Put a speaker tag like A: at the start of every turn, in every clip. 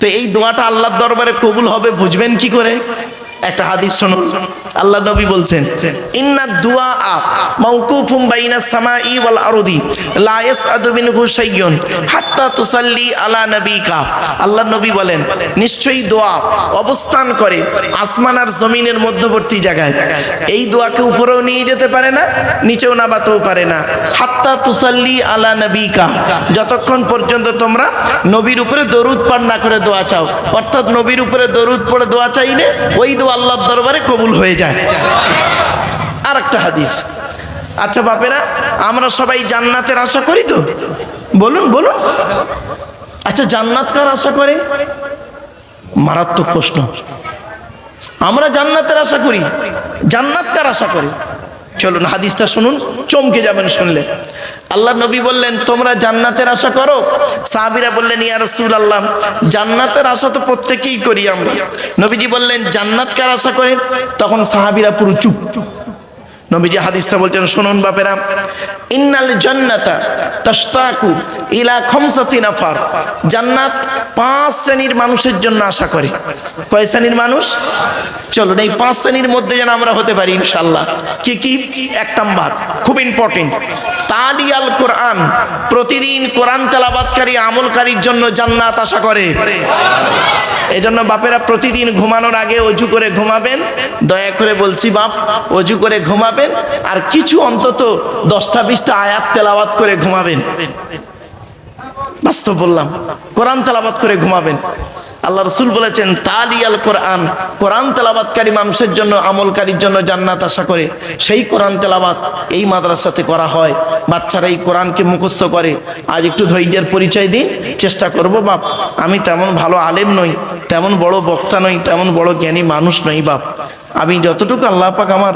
A: তো এই দোয়াটা আল্লাহর দরবারে কবুল হবে বুঝবেন কি করে? একটা হাদিস শুনুন। আল্লাহ নবী বলছেন, ইন্না দুআ মাওকুফুম বাইনাস সামাই ওয়াল আরদি লা ইয়াসআদু মিনহু শাইয়ুন হাত্তা তুসাল্লি আলা নবিকা। আল্লাহ নবী বলেন, নিশ্চয়ই দোয়া অবস্থান করে আসমান আর জমিনের মধ্যবর্তী জায়গায়। এই দোয়াকে উপরেও নিয়ে যেতে পারে না, নিচেও নামাতেও পারে না। হাত্তা তুসাল্লি আলা নবিকা, যতক্ষণ পর্যন্ত তোমরা নবীর উপরে দরুদ পাঠ না করে দোয়া চাও। অর্থাৎ নবীর উপরে দরুদ পড়ে দোয়া চাইলে ওই দোয়া আল্লাহর দরবারে কবুল হয়ে যায়। আর একটা হাদিস। আচ্ছা বাপেরা, আমরা সবাই জান্নাতের আশা করি তো? বলুন বলুন। আচ্ছা জান্নাত কার আশা করে? মারাত্মক প্রশ্ন। আমরা জান্নাতের আশা করি, জান্নাত কার আশা করে? চলুন হাদিসটা শুনুন, চমকে যাবেন শুনলে। আল্লাহ নবী বললেন, তোমরা জান্নাতের আশা করো? সাহাবীরা বললেন, ইয়া রাসূলুল্লাহ, জান্নাতের আশা তো প্রত্যেকেই করি আমরা। নবীজি বললেন, জান্নাত কার আশা করে? তখন সাহাবীরা পুরো চুপ। নবীজি হাদিসটা বলছেন, শুনুন বাপেরা, ইন্নাল জান্নাতা তাশতাকু ইলা খামসাতি নাফার। জান্নাত 5 শ্রেণীর মানুষের জন্য আশা করে। কয় শ্রেণীর মানুষ? চলুন এই 5 শ্রেণীর মধ্যে যেন আমরা হতে পারি ইনশাআল্লাহ। কি কি? 1 নাম্বার, খুব ইম্পর্টেন্ট, তালিয়াল কোরআন। প্রতিদিন কোরআন তেলাওয়াতকারী আমলকারীর জন্য জান্নাত আশা করে। এজন্য বাপেরা প্রতিদিন ঘুমানোর আগে অজু করে ঘুমাবেন। দয়া করে বলছি বাপ, অজু করে ঘুমাবেন আর কিছু অন্তত 10টা-20টা আয়াত তেলাওয়াত করে ঘুমাবেন। বাস্তব বললাম, কোরআন তেলাওয়াত করে ঘুমাবেন। আল্লাহ রাসূল বলেছেন, তালিয়াল কোরআন, কোরআন তেলাওয়াতকারী মানুষের জন্য, আমলকারীর জন্য জান্নাত আশা করে। সেই কোরআন তেলাওয়াত এই মাদ্রাসাতে করা হয়। বাচ্চারা এই কোরআনকে মুখস্থ করে। আজ একটু ধৈর্যের পরিচয় দিন, চেষ্টা করব বাপ। আমি তেমন ভালো আলেম নই, তেমন বড় বক্তা নই, তেমন বড় জ্ঞানী মানুষ নই বাপ। আমি যতটুকু আল্লাহ পাক আমার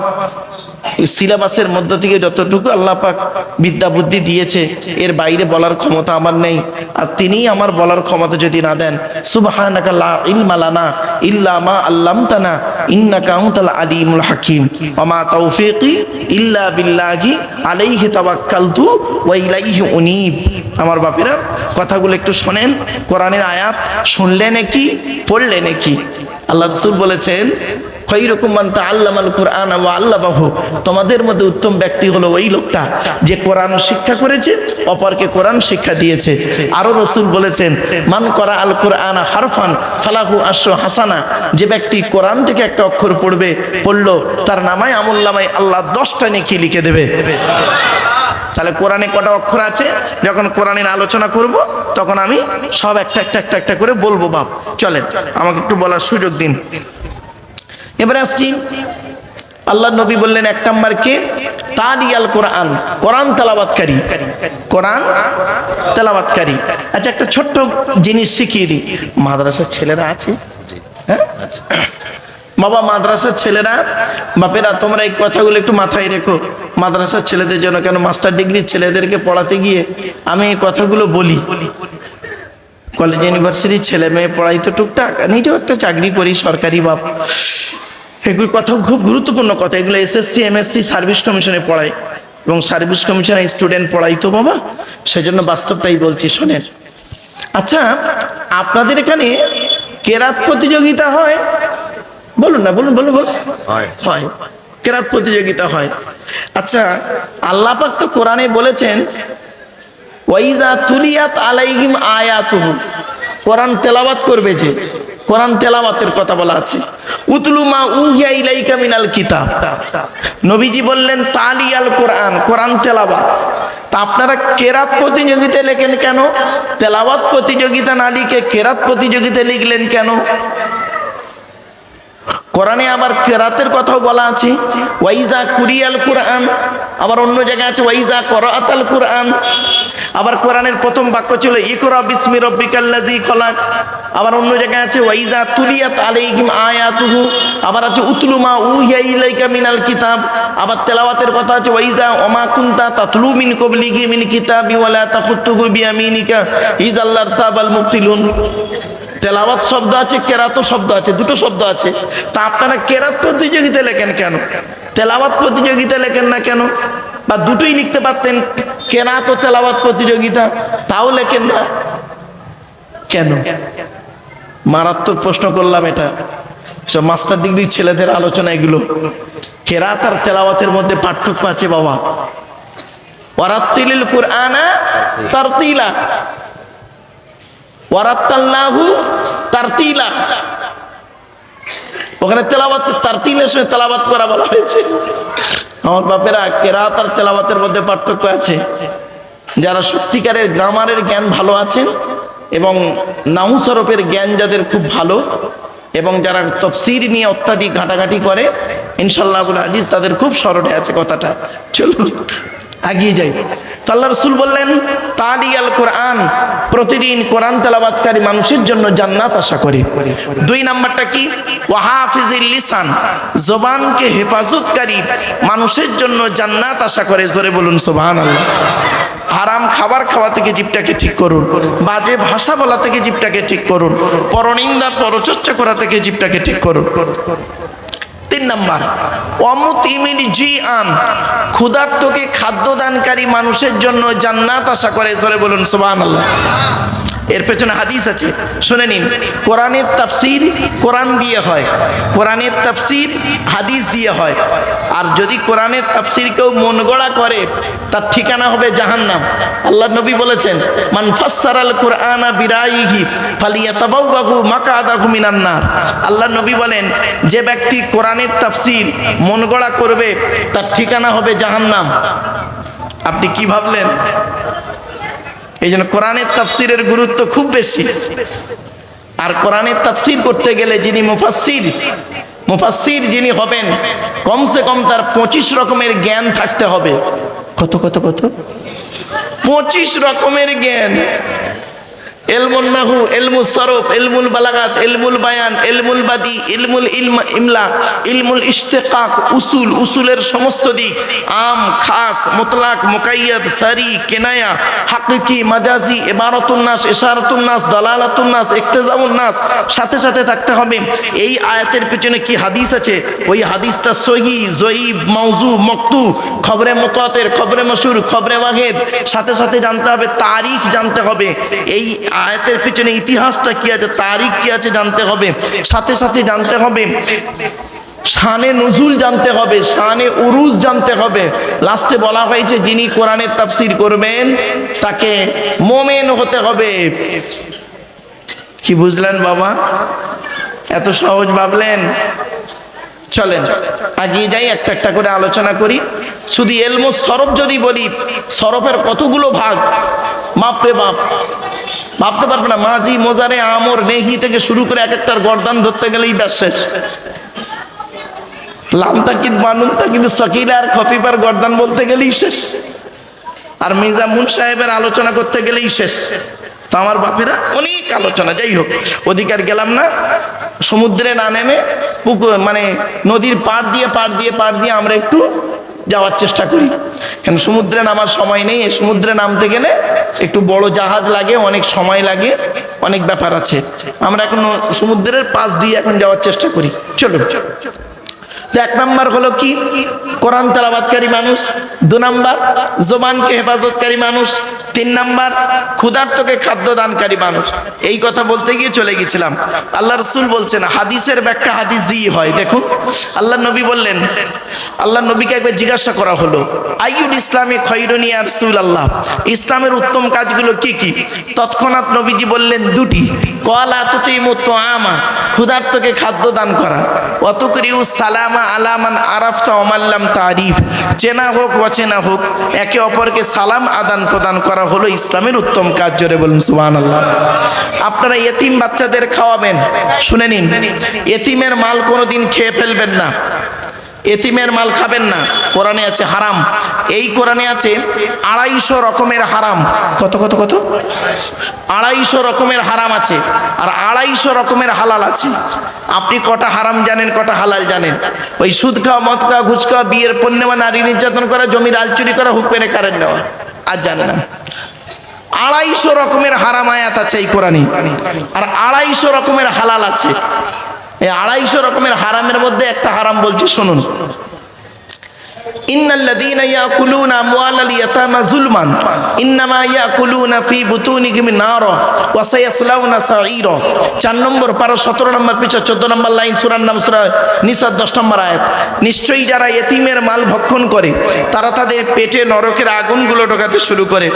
A: সিলেবাসের মধ্য থেকে যতটুকু আল্লাহ পাক বিদ্যা বুদ্ধি দিয়েছে, এর বাইরে বলার ক্ষমতা আমার নেই। আর তিনিই আমার বলার ক্ষমতা যদি না দেন, সুবহানাকা লা ইলমা লানা ইল্লা মা আল্লামতানা ইন্নাকা আনতাল আলিমুল হাকিম ওয়া মা তাওফীকি ইল্লা বিল্লাহি আলাইহি তাওয়াক্কালতু ওয়া ইলাইহি উনীব। আমার বাপেরা, কথাগুলো একটু শোনেন। কোরআনের আয়াত শুনলে নাকি পড়লে নাকি? আল্লাহ রাসূল বলেছেন, খায়রুকুম মান তাআল্লামাল কুরআন ওয়া আল্লামাহু। তোমাদের মধ্যে উত্তম ব্যক্তি হলো ওই লোকটা যে কোরআন শিক্ষা করেছে, অপরকে কোরআন শিক্ষা দিয়েছে। আরো রাসূল বলেছেন, মান করা আল কুরআন হারফান ফালাহু আশরু হাসানা। যে ব্যক্তি কোরআন থেকে একটা অক্ষর পড়লো, তার নামায় আমলনামায় আল্লাহ 10টা নেকি লিখে দেবে। তাহলে কোরআনে কটা অক্ষর আছে? যখন কোরআনের আলোচনা করব তখন আমি সব একটা করে বলবো বাপ। চলেন, আমাকে একটু বলার সুযোগ দিন। এবারে আসছি, আল্লাহ নবী বললেন 1 নাম্বার কে? তালিয়াল কোরআন, কোরআন তেলাওয়াতকারী, কোরআন তেলাওয়াতকারী। আচ্ছা একটা ছোট্ট জিনিস শিখিয়ে দিই। মাদ্রাসার ছেলেরা আছে? হ্যাঁ বাবা, মাদ্রাসার ছেলেরা, বাপেরা তোমরা এই কথাগুলো একটু মাথায় রেখো। মাদ্রাসার ছেলেদের জন্য, কেন মাস্টার ডিগ্রির ছেলেদেরকে পড়াতে গিয়ে আমি এই কথাগুলো বলি। কলেজ ইউনিভার্সিটির ছেলে মেয়ে পড়াই তো টুকটাক, নিজেও একটা চাকরি করি সরকারি বাপ। এগুলো কথা খুব গুরুত্বপূর্ণ কথা। এগুলো এসএসসি এমএসসি সার্ভিস কমিশনে পড়ায় এবং সার্ভিস কমিশনে স্টুডেন্ট পড়াই তো বাবা, সেজন্য বাস্তবটাই বলছি, শোনেন। আচ্ছা আপনাদের এখানে কেরাত প্রতিযোগিতা হয়? বলুন না, বলুন বলুন বলুন। হয়, কেরাত প্রতিযোগিতা হয়। আচ্ছা আল্লাহ পাক তো কোরআনে বলেছেন, ওয়াইজা তুলিয়াত আলাইহিম আয়াতুহু। কোরআন তেলাওয়াত করবে যে, কোরআন তেলাওয়াতের কথা বলা আছে। উতলু মা উহিয়া ইলাইকা মিনাল কিতাব। নবীজি বললেন তালিয়াল কোরআন, কোরআন তেলাওয়াত। তা আপনারা কেরাত প্রতিযোগিতা লেখেন কেন? তেলাওয়াত প্রতিযোগিতা না লিখে কেরাত প্রতিযোগিতা লিখলেন কেন? কোরআনে আবার কেরাতের কথাও বলা আছে, ওয়াইজা কুরিয়াল কোরআন। আবার অন্য জায়গায় আছে ওয়াইজা করাআতাল কোরআন। আবার কোরআনের প্রথম বাক্য ছিল ইকরা বিসমি রাব্বিকাল্লাযী খলাক। আবার অন্য জায়গায় আছে ওয়াইজা তুলিয়াত আলাইহিম আয়াতুহু। আবার আছে উতলু মা উহিয়া ইলাইকা মিনাল কিতাব। আবার তেলাওয়াতের কথা আছে ওয়াইজা ওমা কুনতা তাতলু মিন ক্বাবলিহি মিন কিতাবি ওয়ালা তাখুতুহু বিয়ামিনিকা ইযাল্লার তাবাল মুবতিলুন। তেলাওয়াত শব্দ আছে, কেরাত শব্দ আছে, দুটো শব্দ আছে। তা আপনারা কেরাত প্রতিযোগিতা লেখেন কেন? তেলাওয়াত প্রতিযোগিতা লেখেন না কেন? বা দুটোই লিখতে পারতেন, কেরাত ও তেলাওয়াত প্রতিযোগিতা, তাও লেখেন না কেন? মারাত্মক প্রশ্ন করলাম, এটা সব মাস্টার ডিগ্রি ছেলেদের আলোচনা। এগুলো কেরাত আর তেলাওয়াতের মধ্যে পার্থক্য আছে বাবা। ওয়ারাত্তিলিল কুরআনা তারতিলা, ওয়ারাত্তালনাহু তারতিলা। ওখানে তেলাওয়াত তারতিলের সঙ্গে তেলাওয়াত করা বলা হয়েছে। আমার বাপেরা, কেরাত আর তেলাওয়াতের মধ্যে পার্থক্য আছে। যারা সত্যিকারের গ্রামারের জ্ঞান ভালো আছেন এবং নাহু সরফের জ্ঞান যাদের খুব ভালো, এবং যারা তাফসীর নিয়ে অত্যাধিক ঘাটাঘাটি করে, ইনশাআল্লাহ আবুল আজিজ তাদের খুব স্মরণে আছে কথাটা। চলুন এগিয়ে যাই। তো আল্লাহ রাসূল বললেন তালিয়াল কোরআন, প্রতিদিন কোরআন তেলাওয়াতকারী মানুষের জন্য জান্নাত আশা করে। 2 নাম্বারটা কি? ওয়াহাফিজিল লিসান, জবানকে হেফাজতকারী মানুষের জন্য জান্নাত আশা করে। জোরে বলুন সুবহানাল্লাহ। হারাম খাবার খাওয়া থেকে জিভটাকে ঠিক করুন, বাজে ভাষা বলা থেকে জিভটাকে ঠিক করুন, পরনিন্দা পরচর্চা করা থেকে জিভটাকে ঠিক করুন। 3 নাম্বার ওয়ামুতিমিল জিআন, ক্ষুধার্তকে খাদ্য দানকারী মানুষের জন্য জান্নাত আশা করে। জোরে বলুন সুবহানাল্লাহ। এর পেছনে হাদিস আছে, শুনে নিন। কোরআনের তাফসীর কোরআন দিয়ে হয়, কোরআনের তাফসীর হাদিস দিয়ে হয়। আর যদি কোরআনের তাফসীর কেউ মন গড়া করে, তার ঠিকানা হবে জাহান্নাম। আল্লাহ নবী বলেছেন মান ফাসসারাল কুরআনা বিরাইহি ফালিয়াতাবাওয়াহু মাকআদাহু মিনান নার। আল্লাহ নবী বলেন, যে ব্যক্তি কোরআনের তাফসীর মন গড়া করবে, তার ঠিকানা হবে জাহান্নাম। আপনি কি ভাবলেন? এই জন্য কোরআনের তাফসীরের গুরুত্ব খুব বেশি। আর কোরআনের তাফসীর করতে গেলে যিনি মুফাসসির যিনি হবেন, কমসে কম তার 25 রকমের জ্ঞান থাকতে হবে। কত কত কত 25 রকমের জ্ঞান। ইলমুন নাহু, ইলমুস সরফ, ইলমুল বালাগাত, ইলমুল বায়ান, ইলমুল বাদি, ইলমুল ইমলা, ইলমুল ইশতিকাক, উসুলের সমস্ত দিক, আম, খাস, মুতলাক, মুকাইয়াদ, সারি, কেনায়া, হাকিকি, মাজাজি, ইবারাতুন নাস, ইশারাতুন নাস, দালালাতুন নাস, ইক্তেজামুন নাস সাথে সাথে থাকতে হবে। এই আয়াতের পিছনে কি হাদিস আছে, ওই হাদিসটা সহিহ, জয়ীফ, মাউযু, মকতু, খবরে মুতাওয়াতির, খবরে মাশহুর, খবরে ওয়াহিদ, সাথে সাথে জানতে হবে, তারিখ জানতে হবে। এই আয়াতের পিছনে ইতিহাসটা কি আছে, তারিখ কি আছে জানতে হবে। সাথে সাথে জানতে হবে শানে নজুল জানতে হবে, শানে উরুজ জানতে হবে। লাস্টে বলা হয়েছে যিনি কোরআনের তাফসীর করবেন তাকে মুমিন হতে হবে। কি বুঝলেন বাবা? এত সহজ ভাবলেন? চলেন এগিয়ে যাই, একটা একটা করে আলোচনা করি। শুধু ইলমুস সরফ যদি বলি, সরফের কতগুলো ভাগ, বাপরে বাপ, ভাবতে পারবে না। মাঝি, মোজারে, আমর, নেহি থেকে শুরু করে এক একটার গর্দান ধরতে গেলেই ব্যাস শেষ। লাম তাকিদ, মানুম তাকিদ, সকিলা আর খফিফার গর্দান বলতে গেলেই শেষ। আর মির্জা মুন সাহেবের আলোচনা করতে গেলেই শেষ। তো আমার বাপেরা অনেক আলোচনা, যাই হোক অধিকার গেলাম না। সমুদ্রে না নেমে মানে নদীর পাড় দিয়ে আমরা একটু যাওয়ার চেষ্টা করি। কারণ সমুদ্রে নামার সময় নেই। সমুদ্রে নামতে গেলে একটু বড় জাহাজ লাগে, অনেক সময় লাগে, অনেক ব্যাপার আছে। আমরা এখন সমুদ্রের পাশ দিয়ে এখন যাওয়ার চেষ্টা করি। চলো। তো 1 নাম্বার হলো কি? কোরআন তেলাওয়াতকারী মানুষ। 2 নাম্বার জবানকে হেফাজতকারী মানুষ। 3 নাম্বার ক্ষুধার্তকে খাদ্য দানকারী মানুষ। এই কথা বলতে গিয়ে চলে গেছিলাম। আল্লাহ রাসূল বলছেন, হাদিসের ব্যাখ্যা হাদিস দিয়ে হয়। দেখুন আল্লাহ নবী বললেন, আল্লাহ নবীকে একবার জিজ্ঞাসা করা হলো, আইয়ুল ইসলামে খৈরুন ইয়া রাসূলুল্লাহ, ইসলামের উত্তম কাজগুলো কি কি? তৎক্ষণাৎ নবীজি বললেন 2টি। ক্বালা তুতিমুত তুআমা, ক্ষুধার্তকে খাদ্য দান করা, ওয়া তুকরিউ সালামা আলা মান আরাফতা ওয়া মান লাম তারিফ, চেনা হোক অচেনা হোক একে অপরকে সালাম আদান প্রদান করা হলো ইসলামের উত্তম কাজ। জোরে বলুন সুবহানাল্লাহ। আপনারা এতিম বাচ্চাদের খাওয়াবেন, শুনে নিন, এতিমের মাল কোনোদিন খেয়ে ফেলবেন না, এতিমের মাল খাবেন না। কোরআনে আছে হারাম। এই কোরআনে আছে 250 রকমের হারাম। কত কত কত 250 রকমের হারাম আছে, আর 250 রকমের হালাল আছে। আপনি কটা হারাম জানেন, কটা হালাল জানেন? ওই সুদ খাওয়া, মদ খাওয়া, ঘুষ খাওয়া, বিয়ের পণ্য, নারী নির্যাতন করা, জমির আল চুরি করা, হুক মেরে কারেন্ট নেওয়া, আর জানে না। 250 রকমের হারাম আয়াত আছে এই কোরআনে, আর 250 রকমের হালাল আছে। এই 250 রকমের হারামের মধ্যে একটা হারাম বলছি, শুনুন। ইন্নাল্লাযীনা ইয়াকুলুনা আমওয়ালাল ইয়াতামা যুলমান ইন্নামা ইয়াকুলুনা ফি বুতুনিহিম নারা ওয়া সায়াসলাউনা সাঈরা। 4 নম্বর পারা 17 নম্বর পৃষ্ঠা 14 নম্বর লাইন, সূরার নাম সূরা নিসা 10 নম্বর আয়াত। নিশ্চয়ই যারা এতিমের মাল ভক্ষণ করে তারা তাদের পেটে নরকের আগুনগুলো ঢোকাতে শুরু করে।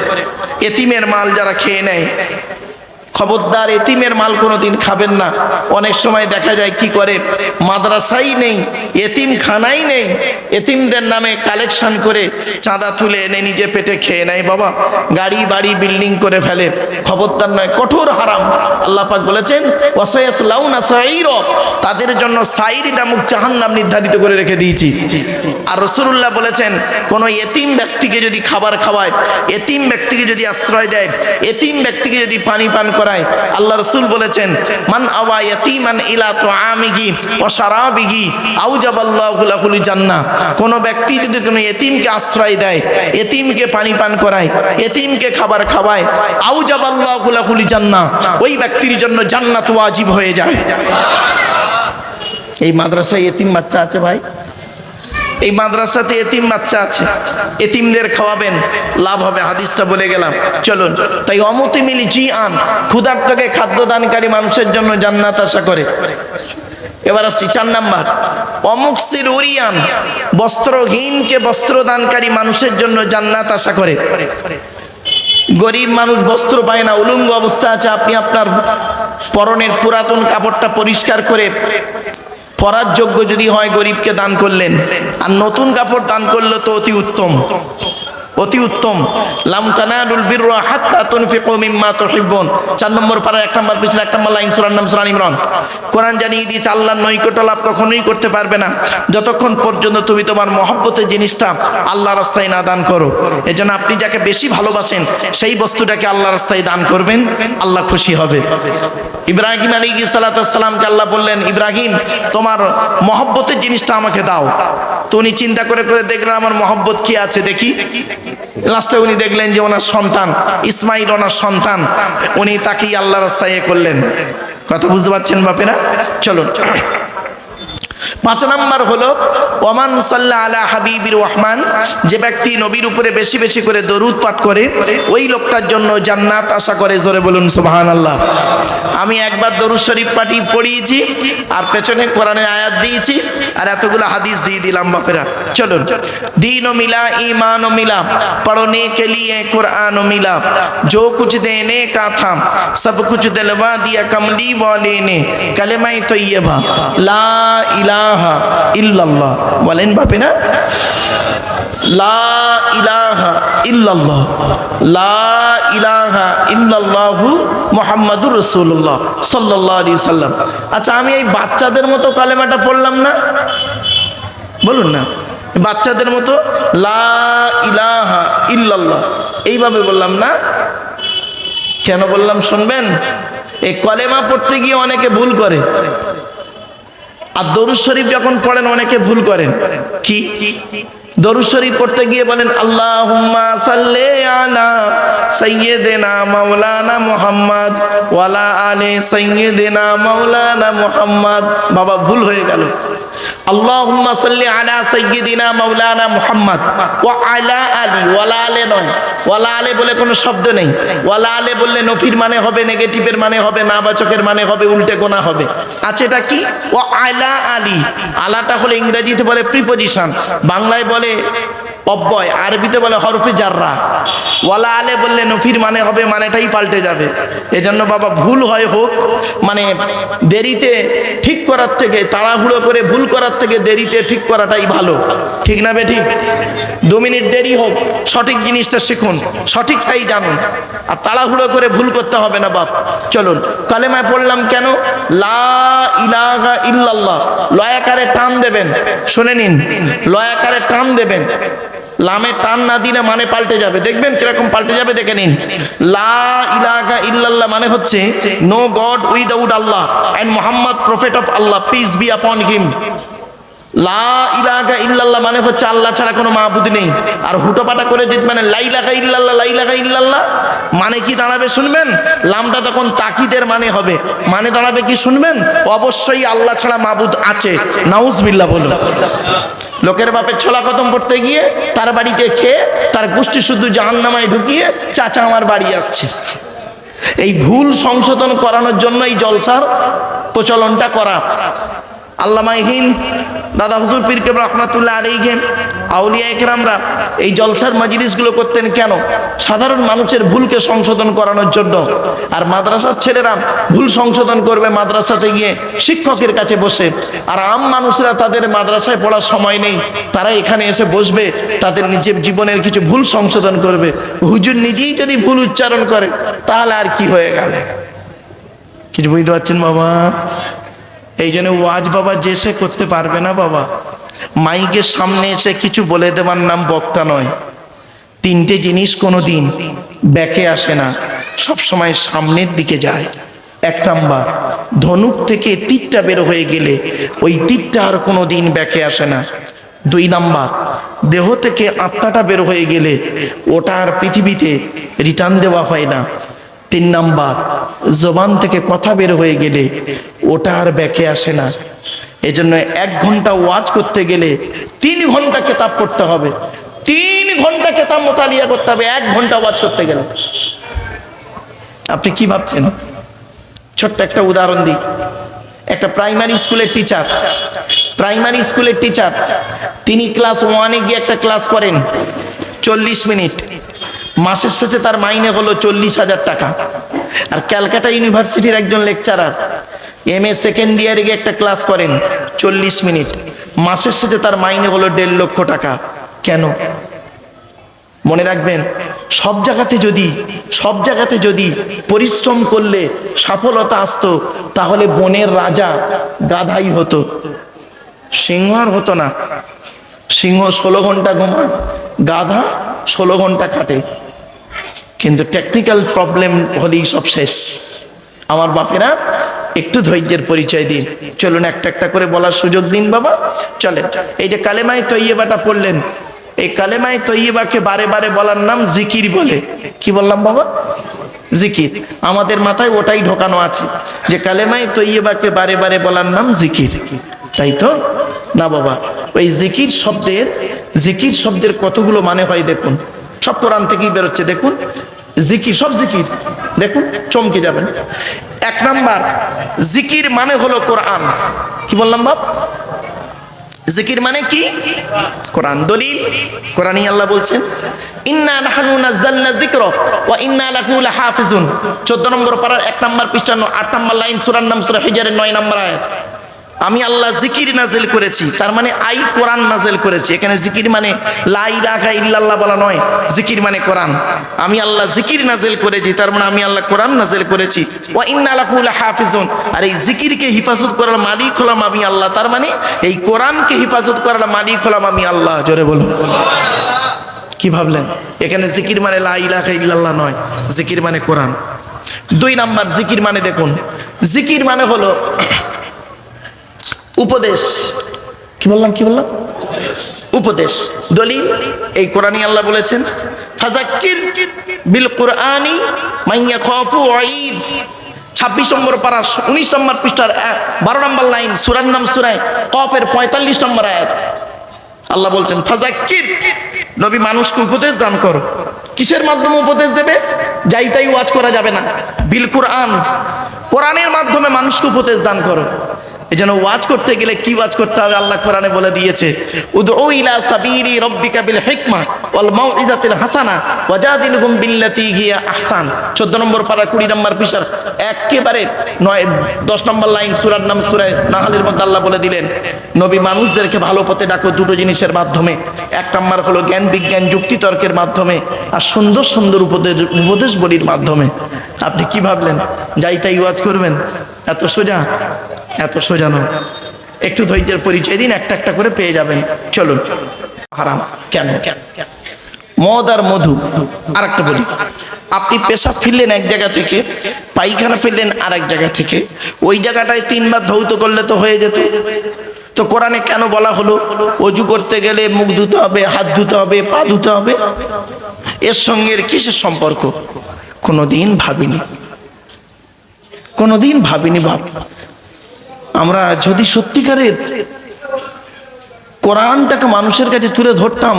A: এতিমের মাল যারা খেয়ে নেয়, খবরদার এতিমের মাল কোনোদিন খাবেন না। অনেক সময় দেখা যায় কি করে, মাদ্রাসাই নেই, এতিম খানাই নেই, এতিমদের নামে কালেকশন করে চাঁদা তুলে এনে নিজে পেটে খেয়ে নেয়। বাবা, গাড়ি বাড়ি বিল্ডিং করে ফেলে। খবরদার নয়, কঠোর হারাম। আল্লাহ পাক বলেছেন ওয়াসায়াসলাউনা সাঈরা, তাদের জন্য সাঈর নামক জাহান্নাম নির্ধারিত করে রেখে দিয়েছি। আর রাসূলুল্লাহ বলেছেন কোন এতিম ব্যক্তিকে যদি খাবার খাওয়ায়, এতিম ব্যক্তিকে যদি আশ্রয় দেয়, এতিম ব্যক্তিকে যদি পানি পান করায়, আল্লাহ রাসূল বলেছেন মান আওয়া ইয়াতীমান ইলা তুআমিহি ওয়া শারাবিহি আউজাবাল্লাহু লাহুল জান্নাহ। কোন ব্যক্তি যদি কোনো এতিমকে আশ্রয় দেয়, এতিমকে পানি পান করায়, এতিমকে খাবার খাওয়ায়, আউজাবাল্লাহু লাহুল জান্নাহ, ওই ব্যক্তির জন্য জান্নাত ওয়াজিব হয়ে যায়। এই মাদ্রাসায় এতিম বাচ্চা আছে ভাই, এই মাদ্রাসাতে এতিম বাচ্চা আছে, এতিমদের খাওয়াবেন, লাভ হবে। হাদিসটা বলে গেলাম, চলুন। তাই অমতি মিলি জি আন, ক্ষুধার্তকে খাদ্যদানকারী মানুষের জন্য জান্নাত আশা করে। এবার আসছি 4 নাম্বার, অমুকসির উরিয়ান, বস্ত্রহীনকে বস্ত্রদানকারী মানুষের জন্য জান্নাত আশা করে। গরিব মানুষ বস্ত্র পায় না, উলঙ্গ অবস্থা আছে, আপনি আপনার পরনের পুরাতন কাপড়টা পরিষ্কার করে পরার যোগ্য যদি হয় গরিবকে দান করলেন, আর নতুন কাপড় দান করলে তো অতি উত্তম, অতি উত্তম। লাম তানালুল বিররা হাত্তা তুনফিকু মিম্মা তুহিব্বুন। 4 নম্বর পারা 1 নম্বর পৃষ্ঠা 1 নম্বর লাইন, সূরার নাম সূরা ইমরান। কোরআন জানিয়ে দিয়েছে আল্লাহর নৈকট্য লাভ কখনোই করতে পারবে না যতক্ষণ পর্যন্ত তুমি তোমার মহব্বতের জিনিসটা আল্লাহর রাস্তায় না দান করো। এজন্য আপনি যাকে বেশি ভালোবাসেন সেই বস্তুটাকে আল্লাহর রাস্তায় দান করবেন, আল্লাহ খুশি হবে। ইব্রাহিম আলাইহিস সালামকে আল্লাহ বললেন, ইব্রাহিম তোমার মহব্বতের জিনিসটা আমাকে দাও। তো উনি চিন্তা করে করে দেখলেন আমার মহব্বত কি আছে দেখি। লাস্টে উনি দেখলেন যে ওনার সন্তান ইসমাইল, ওনার সন্তান, উনি তাকেই আল্লাহ রাস্তায় করলেন। কথা বুঝতে পারছেন বাপেরা? চলুন। 5 নম্বর হলো ওমান সাল্লা আলা হাবিবির রহমান, যে ব্যক্তি নবীর উপরে বেশি বেশি করে দরুদ পাঠ করে ওই লোকটার জন্য জান্নাত আশা করে। জোরে বলুন সুবহানাল্লাহ। আমি একবার দরুদ শরীফ পড়িয়েছি, আর পেছনে কোরআনের আয়াত দিয়েছি, আর এতগুলো হাদিস দিয়ে দিলাম বাপেরা। চলুন। दीन मिला ईमान मिला, पढ़ने के लिए कुरान मिला, जो कुछ देने का था सब कुछ दिलवा दिया कमली वाले ने, कलमा तैयबा ला इलाहा इल्लल्लाह। बोलें बापे ना, ला इलाहा इल्लल्लाह, ला इलाहा इल्लल्लाहु मुहम्मदुर রাসূলুল্লাহ সাল্লাল্লাহু আলাইহি ওয়াসাল্লাম। আচ্ছা, আমি এই বাচ্চাদের মতো কালেমাটা পড়লাম না? বলুন না, বাচ্চাদের মতো লা ইলাহা ইল্লাল্লাহ এইভাবে বললাম না? কেন বললাম শুনবেন? এই কলেমা পড়তে গিয়ে অনেকে ভুল করে, আর দরুদ শরীফ যখন পড়েন অনেকে ভুল করেন। কি? দরুদ শরীফ পড়তে গিয়ে বলেন আল্লাহুম্মা সাল্লি আলা সাইয়্যিদিনা মাওলানা মুহাম্মদ ওয়ালা আলি সাইয়্যিদিনা মাওলানা মুহাম্মদ। বাবা, ভুল হয়ে গেল। আল্লাহুম্মা সাল্লি আলা সাইয়্যিদিনা মাওলানা মুহাম্মদ ওয়া আলা আলি, ওয়ালা আলে নয়, ওয়ালা আলে বলে কোনো শব্দ নেই। ওয়ালা আলে বললে নফির মানে হবে, নেগেটিভের মানে হবে, নাবাচকের মানে হবে, উল্টে গোনা হবে। আচ্ছা, এটা কি? ওয়া আলা আলি, আলাটা হলো ইংরেজিতে বলে প্রিপজিশন, বাংলায় বলে অব্যয়, আরবিতে বলে হরফে জাররা। ওয়ালা আলে বললে নফির মানে হবে, মানেটাই পাল্টে যাবে। এজন্য বাবা, ভুল হয় হোক, মানে দেরিতে ঠিক করার থেকে, তাড়াহুড়ো করে ভুল করার থেকে দেরিতে ঠিক করাটাই ভালো। ঠিক না বে ঠিক? 2 মিনিট দেরি হোক, সঠিক জিনিসটা শিখুন, সঠিকটাই জানুন, আর তাড়াহুড়ো করে ভুল করতে হবে না বাপ। চলুন, কালেমায় পড়লাম কেন? লা ইলাহা ইল্লাল্লাহ, লয়াকারে টান দেবেন, শুনে নিন, লয়াকারে টান দেবেন। লামে টান না দিলে মানে পাল্টে যাবে, দেখবেন কিরকম পাল্টে যাবে, দেখে নিন। লা ইলাহা ইল্লাল্লাহ মানে হচ্ছে no god without Allah and Muhammad prophet of Allah, peace be upon him. লা ইলাহা ইল্লাল্লাহ মানে হচ্ছে আল্লাহ ছাড়া কোনো মাবুদ নেই। আর হুটোপাটা করে যদি মানে লা ইলাহা ইল্লাল্লাহ, লা ইলাহা ইল্লাল্লাহ মানে কি দাঁড়াবে শুনবেন? লামটা তখন তাকিদের মানে হবে, মানে দাঁড়াবে কি শুনবেন? অবশ্যই আল্লাহ ছাড়া মাবুদ আছে। নাউজুবিল্লাহ বলুন। লোকের বাপের ছোলা কদম পড়তে গিয়ে তার বাড়িতে খেয়ে তার গোষ্ঠী শুদ্ধ জাহান্নামায় ঢুকিয়ে চাচা আমার বাড়ি আসছে। এই ভুল সংশোধন করানোর জন্য এই জলসার প্রচলনটা করা। আল্লামা হিন্দ দাদা হুজুর পীর কেবলা রহমাতুল্লাহ আলাইহি আউলিয়া একরামরা এই জলসার মাজলিসগুলো করতেন কেন? সাধারণ মানুষের ভুলকে সংশোধন করানোর জন্য। আর মাদ্রাসার ছেলেরা ভুল সংশোধন করবে মাদ্রাসাতে গিয়ে শিক্ষকের কাছে বসে, আর আম মানুষরা তাদের মাদ্রাসায় পড়ার সময় নেই, তারা এখানে এসে বসবে, তাদের নিজের জীবনের কিছু ভুল সংশোধন করবে। হুজুর নিজেই যদি ভুল উচ্চারণ করে তাহলে আর কি হয়ে গেল? কিছু বুঝতে পারছেন বাবা? এই জন্য ওয়াজ বাবা যে সে করতে পারবে না বাবা। মাইকের সামনে এসে কিছু বলে দেওয়ার নাম বক্তা নয়। তিনটে জিনিস কোনো দিন ব্যাকে আসে না, সব সময় সামনের দিকে যায়। এক নাম্বার, ধনুক থেকে তীরটা বের হয়ে গেলে ওই তীরটা আর কোনো দিন ব্যাকে আসে না। দুই নাম্বার, দেহ থেকে আত্মাটা বের হয়ে গেলে ওটা আর পৃথিবীতে রিটার্ন দেওয়া হয় না। তিন নাম্বার, জবান থেকে কথা বের হয়ে গেলে ওটা আর ব্যাকে আসে না। এজন্য 1 ঘন্টা ওয়াজ করতে গেলে 3 ঘন্টা কিতাব পড়তে হবে, 3 ঘন্টা কিতাব মোতালিয়া করতে হবে 1 ঘন্টা ওয়াজ করতে গেলে। আপনি কি ভাবছেন? ছোট্ট একটা উদাহরণ দিই। একটা প্রাইমারি স্কুলের টিচার তিনি ক্লাস 1-এ গিয়ে একটা ক্লাস করেন 40 মিনিট, মাসের শেষে তার মাইনে হলো 40,000 টাকা। আর ক্যালকাটা ইউনিভার্সিটির একজন লেকচারার MA সেকেন্ড ইয়ারে গিয়ে একটা ক্লাস করেন 40 মিনিট, মাসের শেষে তার মাইনে হলো 1.5 লক্ষ টাকা। কেন? মনে রাখবেন, সব জায়গাতে যদি পরিশ্রম করলে সফলতা আসতো, তাহলে বনের রাজা গাধাই হতো, সিংহ আর হতো না। সিংহ 16 ঘন্টা ঘুমায়, গাধা 16 ঘন্টা খাটে। কিন্তু টেকনিক্যাল প্রবলেম হলেই সব শেষ। আমার বাপেরা একটু ধৈর্যের পরিচয় দিন। চলুন একটা একটা করে বলার সুযোগ দিন বাবা। চলেন, এই যে কালেমায়ে তৈয়বাটা পড়লেন, এই কালেমায়ে তৈয়বাকে বারে বারে বলার নাম জিকির বলে। কি বললাম বাবা? জিকির। আমাদের মাথায় ওটাই ঢোকানো আছে যে কালেমায়ে তৈয়বাকে বারে বারে বলার নাম জিকির, তাই তো না বাবা? ওই জিকির শব্দের কতগুলো মানে হয় দেখুন, সব কোরআন থেকেই বেরোচ্ছে। দেখুন জিকির, সব জিকির দেখুন, চমকে যাবেন। 1 নাম্বার, জিকির মানে হলো কোরআন। কি বললাম বাপ? জিকির মানে কি? কোরআন। দলিল কোরআনই আল্লাহ বলছেন, ইন্না নাহনু নাযালনা যিকরা ওয়া ইন্না লাহু লাহাফিজুন। 14 নম্বর পারার 1 নম্বর পৃষ্ঠা 8 নম্বর লাইন, সূরার নাম সূরা হিজরের 9 নম্বর আয়াত। আমি আল্লাহ জিকির নাজিল করেছি, তার মানে কোরআন নাজিল করেছি। এখানে জিকির মানে লা ইলাহা ইল্লাল্লাহ বলা নয়, জিকির মানে কোরআন। আমি আল্লাহ জিকির নাজিল করেছি, তার মানে আমি আল্লাহ কোরআন নাজিল করেছি। ওয়া ইন্না লাহু লাহাফিজুন, আর এই জিকিরকে হিফাজত করার মালিক হলাম আমি আল্লাহ, তার মানে এই কোরআনকে হিফাজত করার মালিক হলাম আমি আল্লাহ। জোরে বলুন। কি ভাবলেন? এখানে জিকির মানে লা ইলাহা ইল্লাল্লাহ নয়, জিকির মানে কোরআন। 2 নাম্বার, জিকির মানে দেখুন, জিকির মানে হলো উপদেশ। কি বললাম? উপদেশ। দলিল এই কোরআনই আল্লাহ বলেছেন, ফাযাক্কির বিল কুরআনি মান ইয়াখাফু ওয়াঈদ। 26 নম্বর পারা 19 নম্বর পৃষ্ঠার 12 নম্বর লাইন, সূরার নাম সূরা কফের 45 নম্বর আয়াত। আল্লাহ বলছেন ফাযাক্কির, নবী মানুষকে উপদেশ দান করো। কিসের মাধ্যমে উপদেশ দেবে? যাই তাই ওয়াজ করা যাবে না। বিল কুরআন, কোরআনের মাধ্যমে মানুষকে উপদেশ দান করো। এজন্য ওয়াজ করতে গেলে কি ওয়াজ করতে হবে আল্লাহ কোরআনে বলে দিয়েছে, উদউ ইলা সাবিলি রাব্বিকা বিল হিকমা ওয়াল মাউইজাতিল হাসানা ওয়াজাদিলহুম বিল্লাতী হিয়া আহসান। 14 নম্বর পারা 20 নম্বর পৃষ্ঠার একেবারে 10 নম্বর লাইন, সূরার নাম সূরা নাহলের মধ্যে আল্লাহ বলে দিলেন, নবী মানুষদেরকে ভালো পথে ডাকো 2টো জিনিসের মাধ্যমে। 1 নম্বর হলো জ্ঞান বিজ্ঞান যুক্তি তর্কের মাধ্যমে, আর সুন্দর সুন্দর উপদেশ বলির মাধ্যমে। আপনি কি ভাবলেন যাই তাই ওয়াজ করবেন? এত সোজা? এত সোজা নয়। একটু ধৈর্যের পরিচয় দিন, একটা একটা করে পেয়ে যাবেন। চলুন। হারাম কেন? মদ আর মধু। আর একটা বলি, আপনি পেশাব ফেললেন এক জায়গা থেকে, পায়খানা ফেললেন আর এক জায়গা থেকে, ওই জায়গাটায় 3 বার ধৌত করলে তো হয়ে যেত। তো তো কোরআনে কেন বলা হলো অজু করতে গেলে মুখ ধুতে হবে, হাত ধুতে হবে, পা ধুতে হবে? এর সঙ্গে কিসের সম্পর্ক? কোনোদিন ভাবিনি, কোনোদিন ভাবিনি বাপ। আমরা যদি সত্যিকারের কোরআনটাকে মানুষের কাছে তুলে ধরতাম,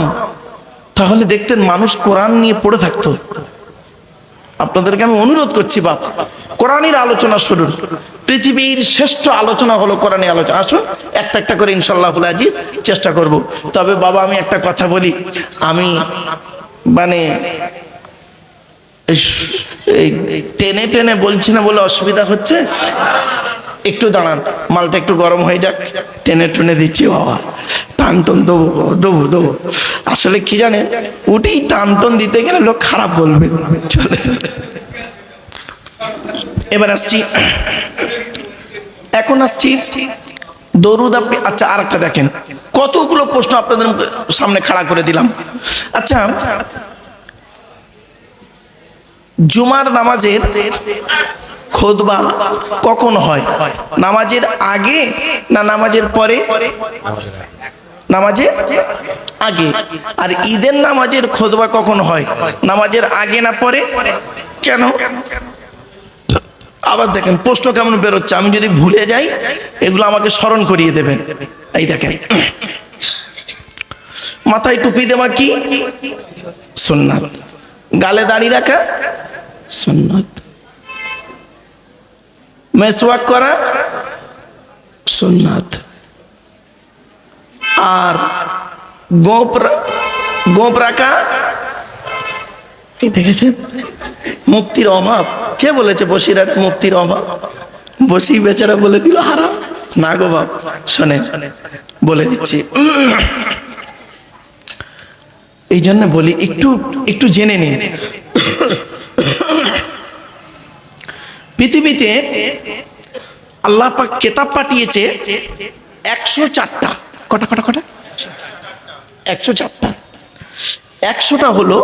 A: তাহলে দেখতেন মানুষ কোরআন নিয়ে পড়ে থাকতো। আপনাদেরকে আমি অনুরোধ করছি বাপ, কোরআনের আলোচনা শুনুন। পৃথিবীর শ্রেষ্ঠ আলোচনা হলো কোরআনের আলোচনা। আসুন একটা একটা করে ইনশাআল্লাহুল আজিজ চেষ্টা করব। তবে বাবা আমি একটা কথা বলি, আমি মানে এই টেনে টেনে বলছি না বলে অসুবিধা হচ্ছে, একটু দাঁড়ান, মালটা একটু গরম হয়ে যাক, টেনে টেনে দিচ্ছি বাবা, টান টন দেবো দেবো দেবো। আসলে কি জানেন, ওটাই টান টন দিতে গেলে লোক খারাপ বলবে। চলে এবার আসছি, এখন আসছি দরুদ। আপনি আচ্ছা আর একটা দেখেন, কতগুলো প্রশ্ন আপনাদের সামনে খাড়া করে দিলাম। আচ্ছা, জুমার নামাজের খুতবা কখন হয়? নামাজের আগে না নামাজের পরে? নামাজের আগে। আর ঈদের নামাজের খুতবা কখন হয়? নামাজের আগে না পরে? কেন? আবার দেখেন প্রশ্ন কেমন বেরোচ্ছে, আমি যদি ভুলে যাই এগুলো আমাকে স্মরণ করিয়ে দেবেন। এই দেখেন, মাথায় টুপি দেওয়া কি সুন্নাত, গালে দাড়ি রাখা সুন্নাত, মেসওয়াক করা সুন্নাত, আর গোপ রাখা। দেখেছেন মুক্তির অভাব। কে বলেছে বসিরহাট মুক্তির অভাব? বসি বেচারা বলে দিল হারাম। না গো বাপ, শোনেন বলে দিচ্ছি, এই জন্য বলি একটু একটু জেনে নিন। পৃথিবীতে আল্লাহ পাক কিতাব পাঠিয়েছে 104টা। কটা কটা কটা? 104টা। 100টা হলো,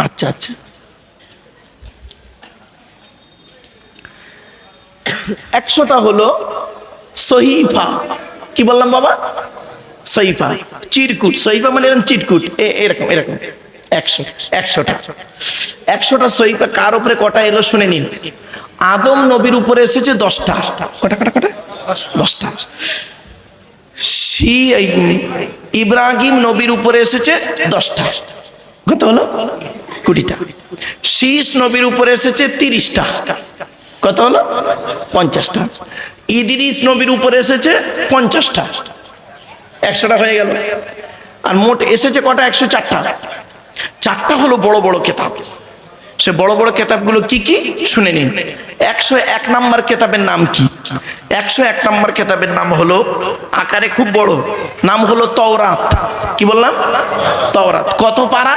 A: আচ্ছা আচ্ছা, 100টা হলো সহিফা। কি বললাম বাবা? সহিফা, চিরকুট। সহিফা মানে এরকম চিরকুট, এরকম এরকম। 100টা 100টা সহিফা কার উপরে কটা এলো শুনে নিন। আদম নবীর উপরে এসেছে 10টা। কটা কটা কটা? 10টা। ইব্রাহিম নবীর উপরে এসেছে 10টা। কত হলো? 20টা। শীষ নবীর উপরে এসেছে 30টা। কত হলো? 50টা। ইদ্রিস নবীর উপরে এসেছে 50টা। 100টা হয়ে গেল। আর মোট এসেছে কটা? 104টা। 4টা হলো বড় বড় কেতাব। সে বড় বড় কেতাবগুলো কি কি শুনে নিন। 101 নম্বর কেতাবের নাম কি? 101 নম্বর কেতাবের নাম হলো, আকারে খুব বড়, নাম হলো তাওরাত। কি বললাম? তাওরাত। কত পারা?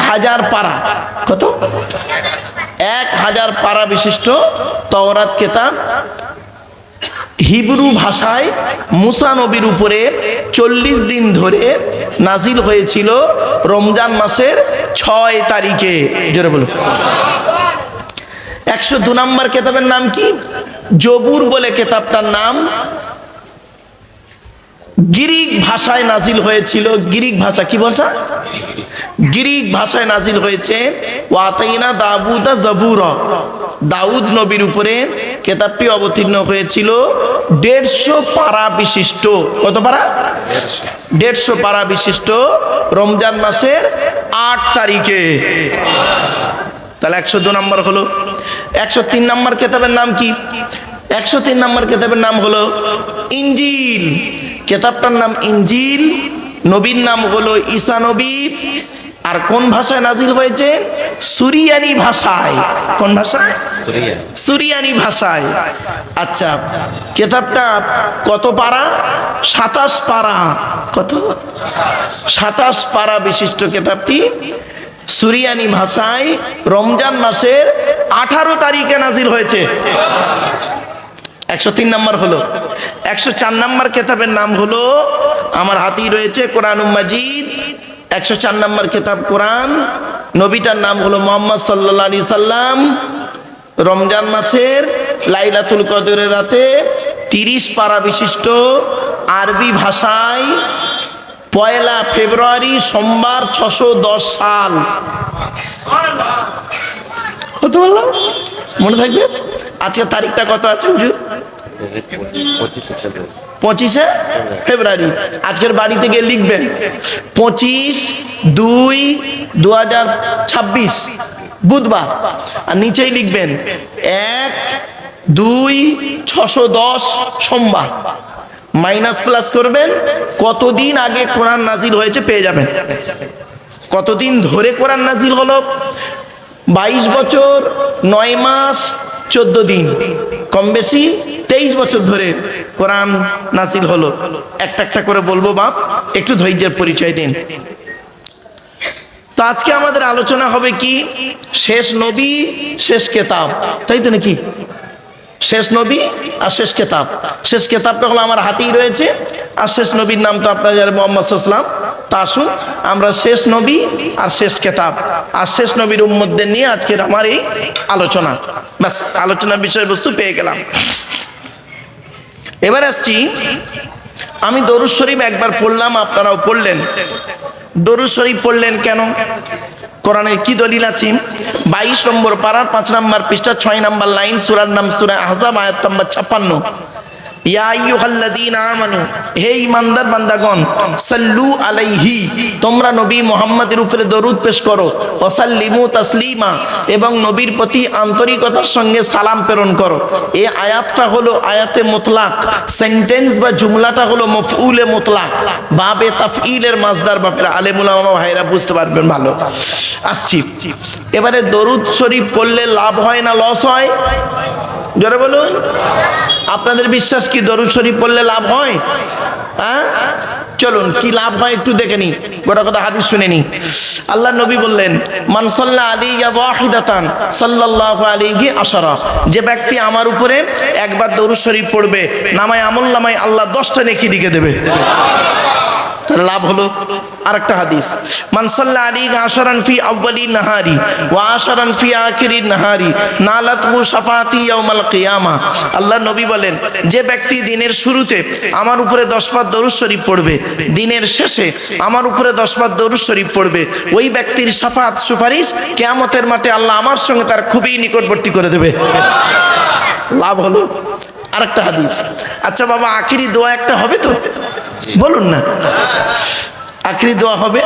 A: 1000 পারা। কত? 1000 পারা বিশিষ্ট তাওরাত কেতাব। হিব্রু ভাষায় মুসা নবীর উপরে 40 দিন ধরে নাজিল হয়েছিল রমজান মাসের 6 তারিখে। জোরে বলো। 102 নম্বর কেতাবের নাম কি? জবুর বলে কেতাবটার নাম। গ্রিক ভাষায় নাজিল হয়েছিল। গ্রিক ভাষা, কি ভাষা? গ্রিক ভাষায় নাজিল হয়েছে। ওয়াতাইনা দাউদা জাবুরা। দাউদ নবীর উপরে কেতাবটি অবতীর্ণ হয়েছিল 150 পারা বিশিষ্ট। কত পারা? 150 পারা বিশিষ্ট রমজান মাসের 8 তারিখে। তাহলে 102 নম্বর হলো। 103 নম্বর কেতাবের নাম কি? 103 নম্বর কেতাবের নাম হলো ইনজিল। কেতাবটার নাম ইনজিল। নবীর নাম হলো ঈসা নবী। আর কোন ভাষায় নাজিল হয়েছে? সুরিয়ানি ভাষায়। কোন ভাষায়? সুরিয়ানি ভাষায়। আচ্ছা, কেতাবটা কত পারা? 27 পারা। কত? 27 পারা বিশিষ্ট কেতাবটি সুরিয়ানি ভাষায় রমজান মাসের 18 তারিখে নাজিল হয়েছে। 103 নম্বর হলো। 104 নম্বর কেতাবের নাম হলো, আমার হাতেই রয়েছে, কোরআনুল মাজিদ। 104 নম্বর কেতাব কোরআন। নবীটার নাম হলো মুহাম্মদ সাল্লাল্লাহু আলাইহি সাল্লাম। রমজান মাসের লাইলাতুল কদরের রাতে 30 পারা বিশিষ্ট আরবি ভাষায় 1 ফেব্রুয়ারি সোমবার 610 সাল। কত বললাম মনে থাকবে? আজকে তারিখটা কত আছে হুজুর? 25 ফেব্রুয়ারি। আজকের বাড়িতে গিয়ে লিখবেন 25/2/2026 বুধবার, আর নিচেই লিখবেন 1/2/610 সোমবার। মাইনাস প্লাস করবেন, কতদিন আগে কোরআন নাজিল হয়েছে পেয়ে যাবেন। কতদিন ধরে কোরআন নাজিল হলো? 22 বছর 9 মাস 14 দিন, কম বেশি 23 বছর ধরে কোরআন নাজিল হলো। একটা একটা করে বলবো বাপ, একটু ধৈর্যের পরিচয় দিন। তো আজকে আমাদের আলোচনা হবে কি? শেষ নবী শেষ কেতাব, তাই তো নাকি? শেষ নবী আর শেষ কেতাব। শেষ কেতাবটা হলো আমার হাতেই রয়েছে, আর শেষ নবীর নাম তো আপনারা জানেন মুহাম্মদ সাল্লাল্লাহু আলাইহি ওয়াসাল্লাম। তা আসুন আমরা শেষ নবী আর শেষ কেতাব আর শেষ নবীর উম্মতদের নিয়ে আজকের আমার এই আলোচনা। ব্যাস, আলোচনার বিষয়বস্তু পেয়ে গেলাম। এবার আসছি, আমি দরুদ শরীফ একবার পড়লাম, আপনারাও পড়লেন। দরুদ শরীফ পড়লেন কেন? কোরআনের কি দলিল আছে? 22 নম্বর পারার 5 নম্বর পৃষ্ঠা 6 নম্বর লাইন, সূরার নাম সূরা আহজাব, আয়াত নম্বর 56। ইয়া আইয়ুহাল্লাযীনা আমানু, হে ঈমানদার বান্দাগণ, সাল্লু আলাইহি, তোমরা নবী মুহাম্মদের উপরে দরুদ পেশ করো, ওয়া সাল্লিমু তাসলিমা, এবং নবীর প্রতি আন্তরিকতার সঙ্গে সালাম প্রেরণ করো। এই আয়াতটা হলো আয়াতে মুতলাক, সেন্টেন্স বা জুমলাটা হলো মফউলে মুতলাক, বাবে তাফঈলের মাসদার। বাপেরা আলেম উলামা ভাইরা বুঝতে পারবেন ভালো। আসছি এবারে, দরুদ শরীফ পড়লে লাভ হয় না লস হয়? জোরে বলুন। আপনাদের বিশ্বাস কি দরুদ শরীফ পড়লে লাভ হয়? হ্যাঁ, চলুন কি লাভ হয় একটু দেখে নি, গোটা কথা হাদিস শুনে নি। আল্লাহ নবী বললেন, মান সাল্লা আলাইয়া ওয়াহিদাতান সাল্লাল্লাহু আলাইহি আশারা, যে ব্যক্তি আমার উপরে একবার দরুদ শরীফ পড়বে, নামায় আমলনামায় আল্লাহ 10টা নেকি লিখে দেবে। লাভ হলো। আরেকটা হাদিস, মান সাল্লা আলাইহি আশারান ফি আউয়ালি নাহারি ওয়া আশারান ফি আখিরি নাহারি নালাতহু শাফাতি ইয়াউমাল কিয়ামা। আল্লাহ নবী বলেন, যে ব্যক্তি দিনের শুরুতে আমার উপরে 10 বার দরুদ শরীফ পড়বে, দিনের শেষে আমার উপরে 10 বার দরুদ শরীফ পড়বে, ওই ব্যক্তির শাফাত সুপারিশ কিয়ামতের মাঠে আল্লাহ আমার সঙ্গে তার খুবই নিকটবর্তী করে দেবে। লাভ হলো। আরেকটা হাদিস, আচ্ছা বাবা আখিরি দোয়া একটা হবে তো? বলুন না, আখিরি দোয়া হবে।